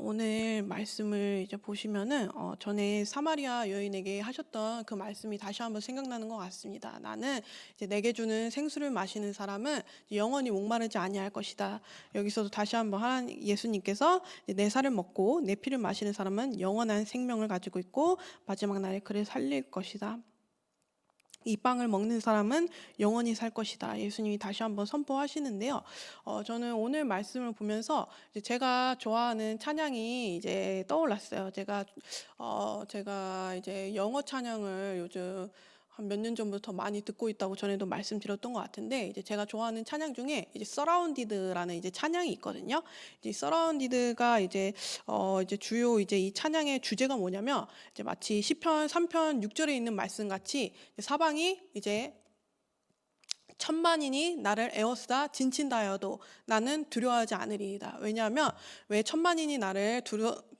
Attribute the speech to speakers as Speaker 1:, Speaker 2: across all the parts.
Speaker 1: 오늘 말씀을 이제 보시면은 전에 사마리아 여인에게 하셨던 그 말씀이 다시 한번 생각나는 것 같습니다. 나는 이제 내게 주는 생수를 마시는 사람은 영원히 목마르지 아니할 것이다. 여기서도 다시 한번 예수님께서 이제 내 살을 먹고 내 피를 마시는 사람은 영원한 생명을 가지고 있고 마지막 날에 그를 살릴 것이다. 이 빵을 먹는 사람은 영원히 살 것이다. 예수님이 다시 한번 선포하시는데요. 저는 오늘 말씀을 보면서 이제 제가 좋아하는 찬양이 이제 떠올랐어요. 제가 이제 영어 찬양을 요즘 한 몇 년 전부터 많이 듣고 있다고 전에도 말씀드렸던 것 같은데, 이제 제가 좋아하는 찬양 중에 이제 서라운디드라는 이제 찬양이 있거든요. 이제 서라운디드가 이제 주요 이제 이 찬양의 주제가 뭐냐면, 이제 마치 시편 3편 6절에 있는 말씀 같이 사방이 이제 천만인이 나를 에워싸 진친다 하여도 나는 두려워하지 않으리이다. 왜냐하면 왜 천만인이 나를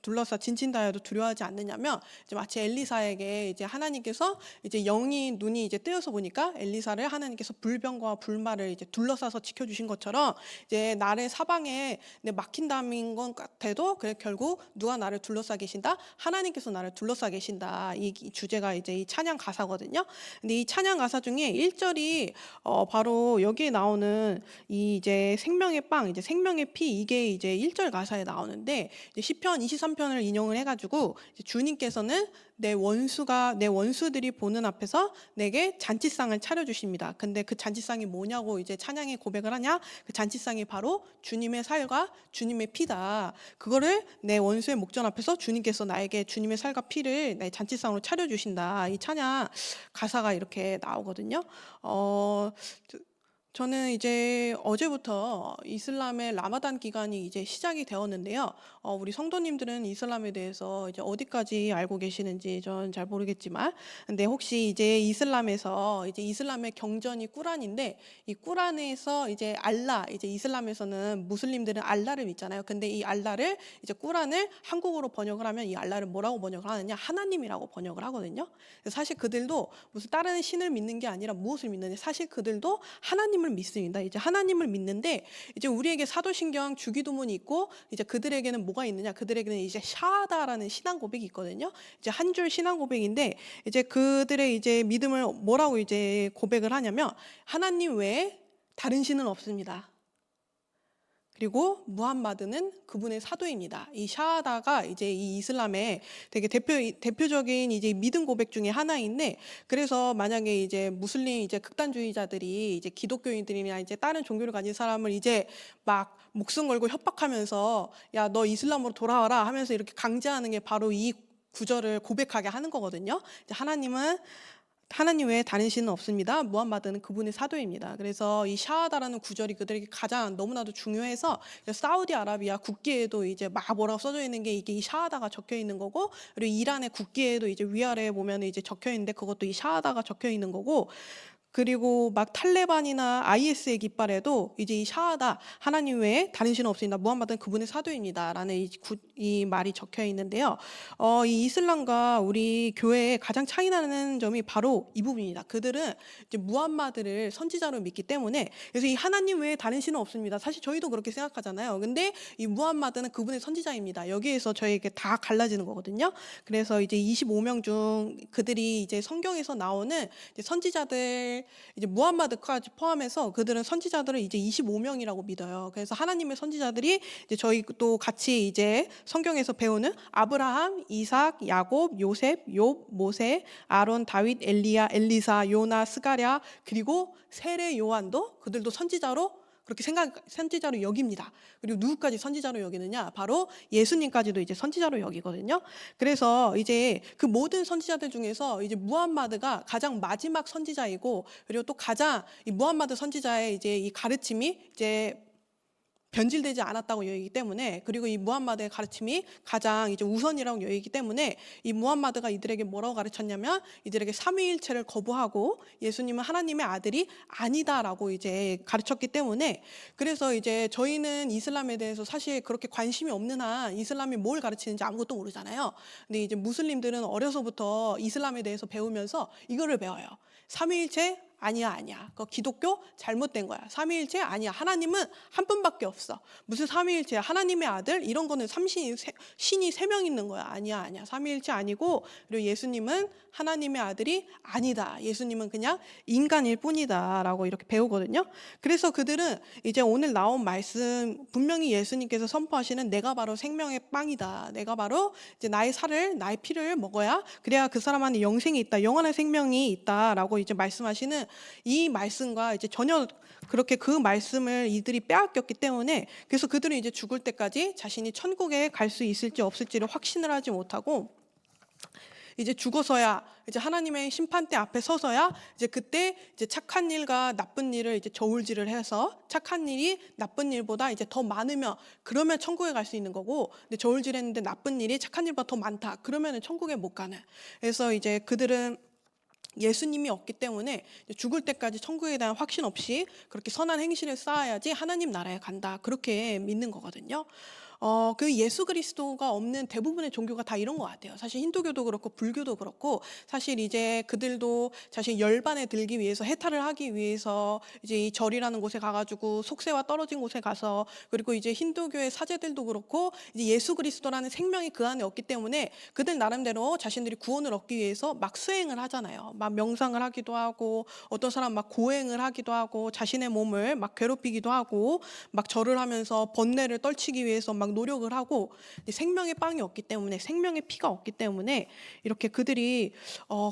Speaker 1: 둘러싸 진친다 하여도 두려워하지 않느냐면, 이제 마치 엘리사에게 이제 하나님께서 이제 눈이 이제 뜨여서 보니까 엘리사를 하나님께서 불병과 불말을 이제 둘러싸서 지켜주신 것처럼, 이제 나를 사방에 막힌다는 것 같아도 그래 결국 누가 나를 둘러싸 계신다? 하나님께서 나를 둘러싸 계신다. 이 주제가 이제 이 찬양 가사거든요. 근데 이 찬양 가사 중에 1절이 바로 여기에 나오는 이 이제 생명의 빵, 이제 생명의 피, 이게 이제 1절 가사에 나오는데, 이제 시편 23편을 인용을 해가지고 주님께서는 내 원수들이 보는 앞에서 내게 잔치상을 차려주십니다. 근데 그 잔치상이 뭐냐고 이제 찬양에 고백을 하냐? 그 잔치상이 바로 주님의 살과 주님의 피다. 그거를 내 원수의 목전 앞에서 주님께서 나에게 주님의 살과 피를 내 잔치상으로 차려주신다. 이 찬양 가사가 이렇게 나오거든요. 저는 이제 어제부터 이슬람의 라마단 기간이 이제 시작이 되었는데요. 우리 성도님들은 이슬람에 대해서 이제 어디까지 알고 계시는지 전 잘 모르겠지만, 근데 혹시 이제 이슬람의 경전이 꾸란인데, 이 꾸란에서 이제 이제 이슬람에서는 무슬림들은 알라를 믿잖아요. 근데 이 알라를 이제 꾸란을 한국어로 번역을 하면 이 알라를 뭐라고 번역을 하느냐? 하나님이라고 번역을 하거든요. 사실 그들도 무슨 다른 신을 믿는 게 아니라 무엇을 믿느냐? 사실 그들도 하나님을 믿습니다. 이제 하나님을 믿는데, 이제 우리에게 사도신경 주기도문이 있고, 이제 그들에게는 뭐가 있느냐? 그들에게는 이제 샤하다라는 신앙 고백이 있거든요. 이제 한 줄 신앙 고백인데, 이제 그들의 이제 믿음을 뭐라고 이제 고백을 하냐면, 하나님 외에 다른 신은 없습니다. 그리고 무함마드는 그분의 사도입니다. 이 샤하다가 이제 이 이슬람의 되게 대표적인 이제 믿음 고백 중에 하나인데, 그래서 만약에 이제 무슬림 이제 극단주의자들이 이제 기독교인들이나 이제 다른 종교를 가진 사람을 이제 막 목숨 걸고 협박하면서 야, 너 이슬람으로 돌아와라 하면서 이렇게 강제하는 게 바로 이 구절을 고백하게 하는 거거든요. 이제 하나님 외에 다른 신은 없습니다. 무함마드는 그분의 사도입니다. 그래서 이 샤하다라는 구절이 그들에게 가장 너무나도 중요해서 사우디아라비아 국기에도 이제 막 뭐라고 써져 있는 게 이게 이 샤하다가 적혀 있는 거고, 그리고 이란의 국기에도 이제 위아래에 보면 이제 적혀 있는데 그것도 이 샤하다가 적혀 있는 거고, 그리고 막 탈레반이나 IS의 깃발에도 이제 이 샤하다, 하나님 외에 다른 신은 없습니다. 무함마드는 그분의 사도입니다라는 이 말이 적혀 있는데요. 이 이슬람과 우리 교회의 가장 차이 나는 점이 바로 이 부분입니다. 그들은 이제 무함마드를 선지자로 믿기 때문에, 그래서 이 하나님 외에 다른 신은 없습니다. 사실 저희도 그렇게 생각하잖아요. 근데 이 무함마드는 그분의 선지자입니다. 여기에서 저희에게 다 갈라지는 거거든요. 그래서 이제 25명 중 그들이 이제 성경에서 나오는 이제 선지자들, 이제 무함마드까지 포함해서 그들은 선지자들을 이제 25명이라고 믿어요. 그래서 하나님의 선지자들이 이제 저희 또 같이 이제 성경에서 배우는 아브라함, 이삭, 야곱, 요셉, 욥, 모세, 아론, 다윗, 엘리야, 엘리사, 요나, 스가랴, 그리고 세례 요한도 그들도 선지자로 여깁니다. 그리고 누구까지 선지자로 여기느냐? 바로 예수님까지도 이제 선지자로 여기거든요. 그래서 이제 그 모든 선지자들 중에서 이제 무함마드가 가장 마지막 선지자이고, 그리고 또 가장 이 무함마드 선지자의 이제 이 가르침이 이제 변질되지 않았다고 여기기 때문에, 그리고 이 무함마드의 가르침이 가장 이제 우선이라고 여기기 때문에, 이 무함마드가 이들에게 뭐라고 가르쳤냐면, 이들에게 삼위일체를 거부하고 예수님은 하나님의 아들이 아니다라고 이제 가르쳤기 때문에, 그래서 이제 저희는 이슬람에 대해서 사실 그렇게 관심이 없는 한 이슬람이 뭘 가르치는지 아무것도 모르잖아요. 근데 이제 무슬림들은 어려서부터 이슬람에 대해서 배우면서 이거를 배워요. 삼위일체 아니야, 아니야. 그 기독교 잘못된 거야. 삼위일체 아니야. 하나님은 한 분밖에 없어. 무슨 삼위일체야? 하나님의 아들 이런 거는 신이 세 명 있는 거야. 아니야, 아니야. 삼위일체 아니고, 그리고 예수님은 하나님의 아들이 아니다. 예수님은 그냥 인간일 뿐이다라고 이렇게 배우거든요. 그래서 그들은 이제 오늘 나온 말씀 분명히 예수님께서 선포하시는 내가 바로 생명의 빵이다. 내가 바로 이제 나의 피를 먹어야 그래야 그 사람 안에 영생이 있다. 영원한 생명이 있다라고 이제 말씀하시는 이 말씀과 이제 전혀 그렇게 그 말씀을 이들이 빼앗겼기 때문에, 그래서 그들은 이제 죽을 때까지 자신이 천국에 갈 수 있을지 없을지를 확신을 하지 못하고 이제 죽어서야 이제 하나님의 심판대 앞에 서서야 이제 그때 이제 착한 일과 나쁜 일을 이제 저울질을 해서 착한 일이 나쁜 일보다 이제 더 많으면 그러면 천국에 갈 수 있는 거고, 근데 저울질했는데 나쁜 일이 착한 일보다 더 많다 그러면은 천국에 못 가는. 그래서 이제 그들은 예수님이 없기 때문에 죽을 때까지 천국에 대한 확신 없이 그렇게 선한 행실을 쌓아야지 하나님 나라에 간다 그렇게 믿는 거거든요. 그 예수 그리스도가 없는 대부분의 종교가 다 이런 것 같아요. 사실 힌두교도 그렇고 불교도 그렇고, 사실 이제 그들도 자신 열반에 들기 위해서 해탈을 하기 위해서 이제 이 절이라는 곳에 가가지고 속세와 떨어진 곳에 가서, 그리고 이제 힌두교의 사제들도 그렇고 이제 예수 그리스도라는 생명이 그 안에 없기 때문에 그들 나름대로 자신들이 구원을 얻기 위해서 막 수행을 하잖아요. 막 명상을 하기도 하고, 어떤 사람 막 고행을 하기도 하고, 자신의 몸을 막 괴롭히기도 하고, 막 절을 하면서 번뇌를 떨치기 위해서 막 노력을 하고, 생명의 빵이 없기 때문에, 생명의 피가 없기 때문에 이렇게 그들이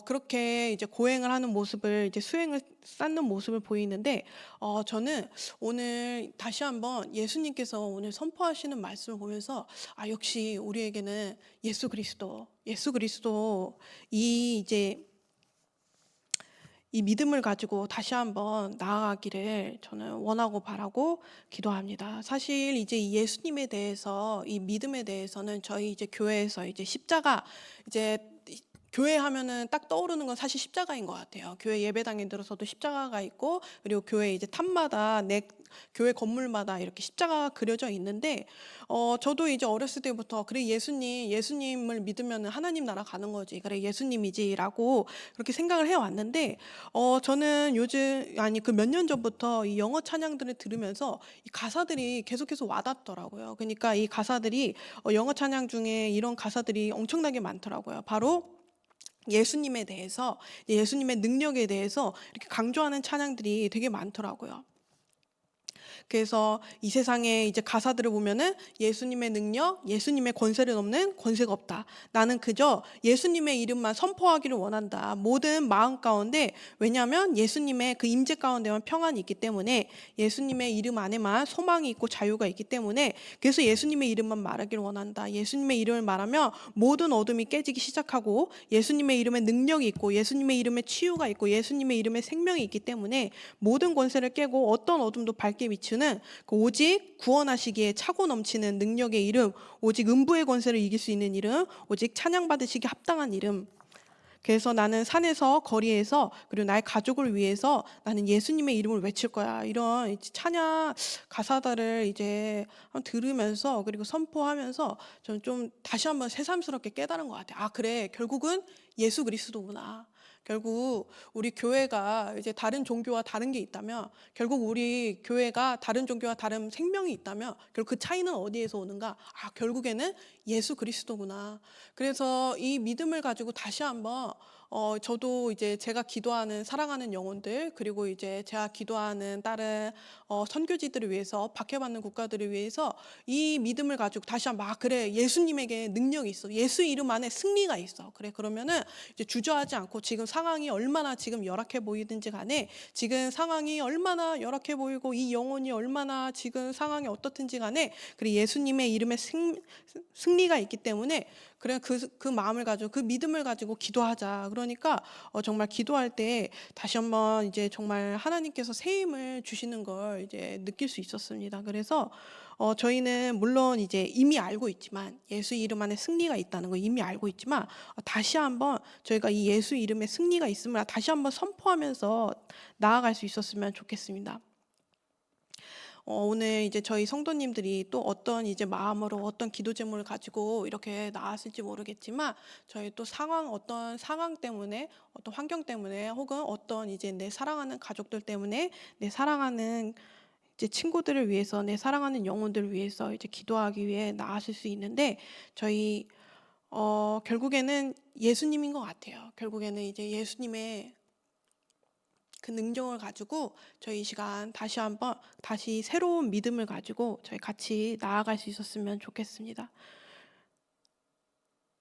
Speaker 1: 그렇게 이제 고행을 하는 모습을, 이제 수행을 쌓는 모습을 보이는데, 저는 오늘 다시 한번 예수님께서 오늘 선포하시는 말씀을 보면서 역시 우리에게는 예수 그리스도 이 믿음을 가지고 다시 한번 나아가기를 저는 원하고 바라고 기도합니다. 사실 이제 이 예수님에 대해서, 이 믿음에 대해서는 저희 이제 교회에서 이제 십자가, 이제 교회 하면은 딱 떠오르는 건 사실 십자가인 것 같아요. 교회 예배당에 들어서도 십자가가 있고, 그리고 교회 이제 탑마다 교회 건물마다 이렇게 십자가가 그려져 있는데, 저도 이제 어렸을 때부터 그래 예수님을 믿으면 하나님 나라 가는 거지, 그래 예수님이지라고 그렇게 생각을 해왔는데, 저는 그 몇 년 전부터 이 영어 찬양들을 들으면서 이 가사들이 계속해서 와닿더라고요. 그러니까 이 가사들이 영어 찬양 중에 이런 가사들이 엄청나게 많더라고요. 바로 예수님에 대해서, 예수님의 능력에 대해서 이렇게 강조하는 찬양들이 되게 많더라고요. 그래서 이 세상에 이제 가사들을 보면은 예수님의 능력, 예수님의 권세를 넘는 권세가 없다. 나는 그저 예수님의 이름만 선포하기를 원한다. 모든 마음 가운데, 왜냐하면 예수님의 그 임재 가운데만 평안이 있기 때문에, 예수님의 이름 안에만 소망이 있고 자유가 있기 때문에, 그래서 예수님의 이름만 말하기를 원한다. 예수님의 이름을 말하면 모든 어둠이 깨지기 시작하고, 예수님의 이름에 능력이 있고, 예수님의 이름에 치유가 있고, 예수님의 이름에 생명이 있기 때문에 모든 권세를 깨고 어떤 어둠도 밝게 비추는 그 오직 구원하시기에 차고 넘치는 능력의 이름, 오직 음부의 권세를 이길 수 있는 이름, 오직 찬양받으시기 합당한 이름. 그래서 나는 산에서, 거리에서, 그리고 나의 가족을 위해서 나는 예수님의 이름을 외칠 거야. 이런 찬양 가사들을 이제 들으면서, 그리고 선포하면서 저는 좀 다시 한번 새삼스럽게 깨달은 것 같아요. 그래, 결국은 예수 그리스도구나. 결국 우리 교회가 이제 다른 종교와 다른 게 있다면, 결국 우리 교회가 다른 종교와 다른 생명이 있다면, 결국 그 차이는 어디에서 오는가? 결국에는 예수 그리스도구나. 그래서 이 믿음을 가지고 다시 한번 저도 이제 제가 기도하는 사랑하는 영혼들, 그리고 이제 제가 기도하는 다른 선교지들을 위해서, 박해받는 국가들을 위해서 이 믿음을 가지고 다시 한번 그래, 예수님에게 능력이 있어. 예수 이름 안에 승리가 있어. 그래, 그러면은 이제 주저하지 않고, 지금 상황이 얼마나 지금 열악해 보이든지 간에, 지금 상황이 얼마나 열악해 보이고 이 영혼이 얼마나 지금 상황이 어떻든지 간에, 그래 예수님의 이름에 승리가 있기 때문에, 그래 그 마음을 가지고, 그 믿음을 가지고 기도하자. 그러니까 정말 기도할 때 다시 한번 이제 정말 하나님께서 새 힘을 주시는 걸 이제 느낄 수 있었습니다. 그래서 저희는 물론 이제 이미 알고 있지만, 예수 이름 안에 승리가 있다는 거 이미 알고 있지만, 다시 한번 저희가 이 예수 이름에 승리가 있음을 다시 한번 선포하면서 나아갈 수 있었으면 좋겠습니다. 오늘 이제 저희 성도님들이 또 어떤 이제 마음으로 어떤 기도 제목을 가지고 이렇게 나왔을지 모르겠지만 저희 또 어떤 상황 때문에 어떤 환경 때문에 혹은 어떤 이제 내 사랑하는 가족들 때문에 내 사랑하는 이제 친구들을 위해서 내 사랑하는 영혼들을 위해서 이제 기도하기 위해 나았을 수 있는데 저희 결국에는 예수님인 것 같아요. 결국에는 이제 예수님의 그 능력을 가지고 저희 이 시간 다시 한번 다시 새로운 믿음을 가지고 저희 같이 나아갈 수 있었으면 좋겠습니다.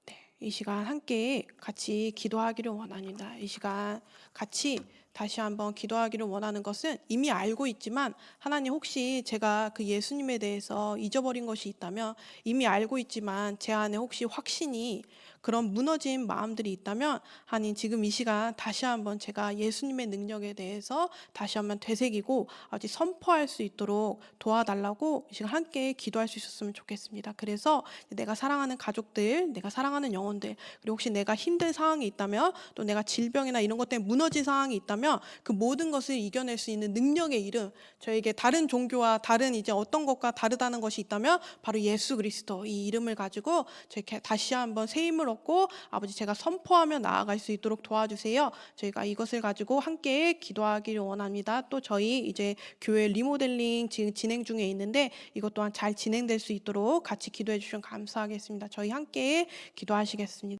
Speaker 1: 네. 이 시간 함께 같이 기도하기를 원합니다. 이 시간 같이 다시 한번 기도하기를 원하는 것은 이미 알고 있지만 하나님 혹시 제가 그 예수님에 대해서 잊어버린 것이 있다면 이미 알고 있지만 제 안에 혹시 확신이 그런 무너진 마음들이 있다면 하나님 지금 이 시간 다시 한번 제가 예수님의 능력에 대해서 다시 한번 되새기고 아직 선포할 수 있도록 도와달라고 이 시간 함께 기도할 수 있었으면 좋겠습니다. 그래서 내가 사랑하는 가족들, 내가 사랑하는 영혼들, 그리고 혹시 내가 힘든 상황이 있다면 또 내가 질병이나 이런 것 때문에 무너진 상황이 있다면 그 모든 것을 이겨낼 수 있는 능력의 이름, 저에게 다른 종교와 다른 이제 어떤 것과 다르다는 것이 있다면 바로 예수 그리스도 이 이름을 가지고 저희 다시 한번 새 힘을 얻고 아버지 제가 선포하며 나아갈 수 있도록 도와주세요. 저희가 이것을 가지고 함께 기도하기를 원합니다. 또 저희 이제 교회 리모델링 지금 진행 중에 있는데 이것 또한 잘 진행될 수 있도록 같이 기도해 주시면 감사하겠습니다. 저희 함께 기도하시겠습니다.